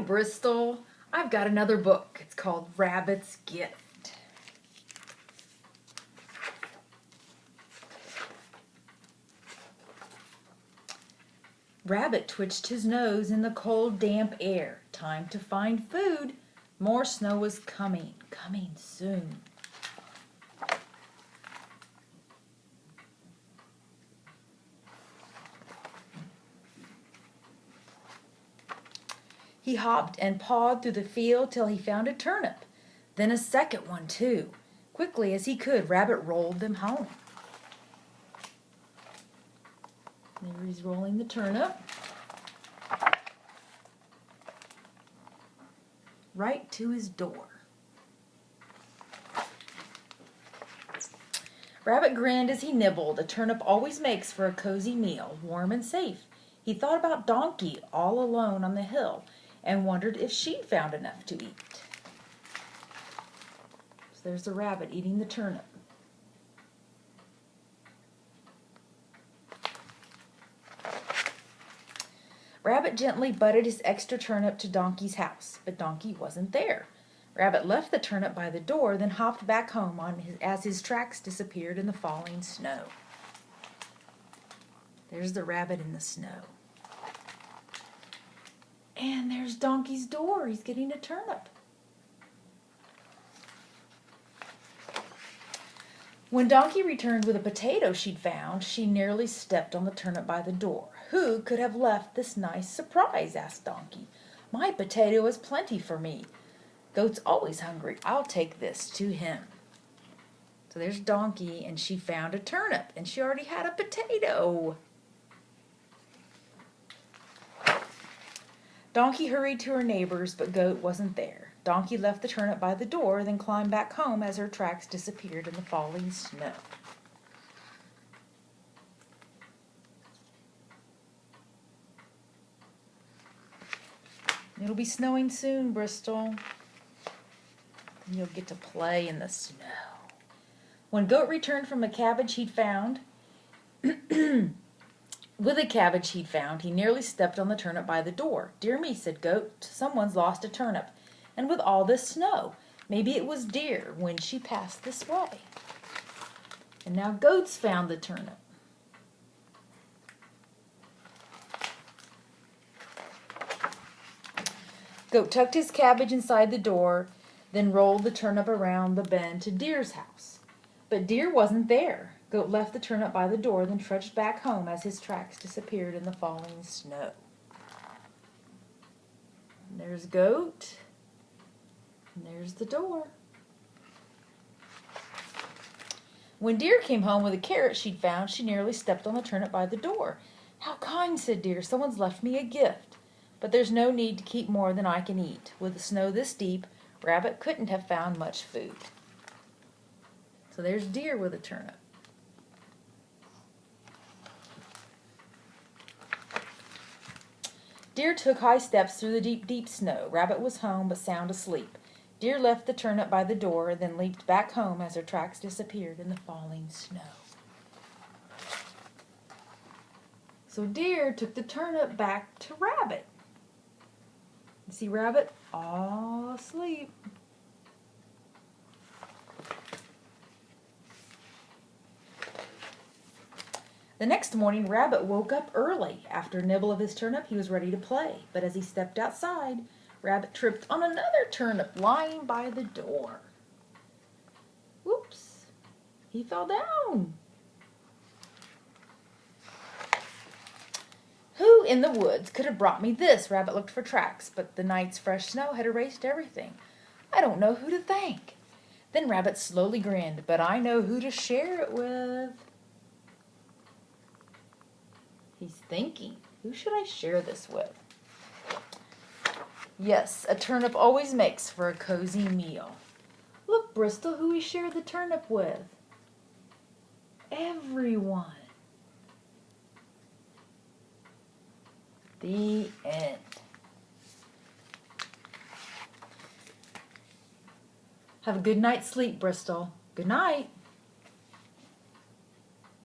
Bristol. I've got another book. It's called Rabbit's Gift. Rabbit twitched his nose in the cold, damp air. Time to find food. More snow was coming soon. He hopped and pawed through the field till he found a turnip, then a second one too. Quickly as he could, Rabbit rolled them home. There he's rolling the turnip. Right to his door. Rabbit grinned as he nibbled. A turnip always makes for a cozy meal, warm and safe. He thought about Donkey all alone on the hill and wondered if she'd found enough to eat. So there's the rabbit eating the turnip. Rabbit gently butted his extra turnip to Donkey's house, but Donkey wasn't there. Rabbit left the turnip by the door, then hopped back home as his tracks disappeared in the falling snow. There's the rabbit in the snow. And there's Donkey's door. He's getting a turnip. When Donkey returned with a potato she'd found, she nearly stepped on the turnip by the door. Who could have left this nice surprise? Asked Donkey. My potato is plenty for me. Goat's always hungry. I'll take this to him. So there's Donkey, and she found a turnip, and she already had a potato. Donkey hurried to her neighbors, but Goat wasn't there. Donkey left the turnip by the door, then climbed back home as her tracks disappeared in the falling snow. It'll be snowing soon, Bristol. Then you'll get to play in the snow. When Goat returned from a cabbage he'd found, with a cabbage he'd found, he nearly stepped on the turnip by the door. Dear me, said Goat, someone's lost a turnip. And with all this snow, maybe it was Deer when she passed this way. And now Goat's found the turnip. Goat tucked his cabbage inside the door, then rolled the turnip around the bend to Deer's house. But Deer wasn't there. Goat left the turnip by the door, then trudged back home as his tracks disappeared in the falling snow. And there's Goat. And there's the door. When Deer came home with a carrot she'd found, she nearly stepped on the turnip by the door. How kind, said Deer. Someone's left me a gift. But there's no need to keep more than I can eat. With the snow this deep, Rabbit couldn't have found much food. So there's Deer with a turnip. Deer took high steps through the deep, deep snow. Rabbit was home, but sound asleep. Deer left the turnip by the door, then leaped back home as her tracks disappeared in the falling snow. So Deer took the turnip back to Rabbit. You see Rabbit all asleep. The next morning, Rabbit woke up early. After a nibble of his turnip, he was ready to play. But as he stepped outside, Rabbit tripped on another turnip lying by the door. Whoops! He fell down. Who in the woods could have brought me this? Rabbit looked for tracks, but the night's fresh snow had erased everything. I don't know who to thank. Then Rabbit slowly grinned, but I know who to share it with. He's thinking, who should I share this with? Yes, a turnip always makes for a cozy meal. Look, Bristol, who he shared the turnip with. Everyone. The end. Have a good night's sleep, Bristol. Good night.